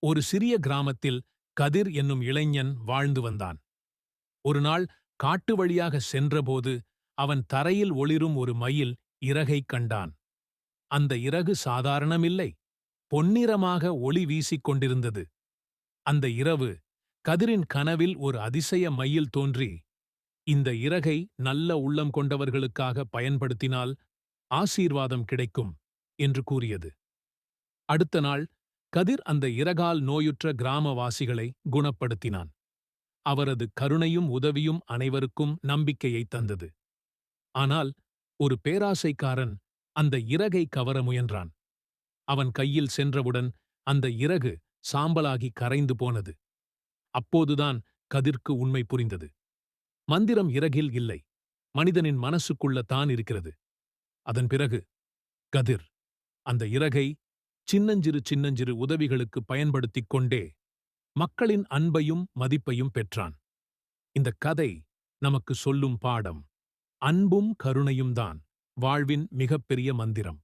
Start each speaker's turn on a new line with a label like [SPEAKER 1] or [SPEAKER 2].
[SPEAKER 1] ஒரு சிறிய கிராமத்தில் கதிர் என்னும் இளைஞன் வாழ்ந்து வந்தான். ஒருநாள் காட்டு வழியாக சென்றபோது அவன் தரையில் ஒளிரும் ஒரு மயில் இறகைக் கண்டான். அந்த இறகு சாதாரணமில்லை, பொன்னிறமாக ஒளி வீசிக் கொண்டிருந்தது. அந்த இரவு கதிரின் கனவில் ஒரு அதிசய மயில் தோன்றி, இந்த இறகை நல்ல உள்ளம் கொண்டவர்களுக்காக பயன்படுத்தினால் ஆசீர்வாதம் கிடைக்கும் என்று கூறியது. அடுத்த நாள் கதிர் அந்த இறகால் நோயுற்ற கிராமவாசிகளை குணப்படுத்தினான். அவரது கருணையும் உதவியும் அனைவருக்கும் நம்பிக்கையை தந்தது. ஆனால் ஒரு பேராசைக்காரன் அந்த இறகை கவர முயன்றான். அவன் கையில் சென்றவுடன் அந்த இறகு சாம்பலாகி கரைந்து போனது. அப்போதுதான் கதிர்க்கு உண்மை புரிந்தது. மந்திரம் இறகில் இல்லை, மனிதனின் மனசுக்குள்ள தான் இருக்கிறது. அதன் பிறகு கதிர் அந்த இறகை சின்னஞ்சிறு உதவிகளுக்கு பயன்படுத்திக் கொண்டே மக்களின் அன்பையும் மதிப்பையும் பெற்றான். இந்த கதை நமக்கு சொல்லும் பாடம், அன்பும் கருணையும் தான் வாழ்வின் மிகப்பெரிய மந்திரம்.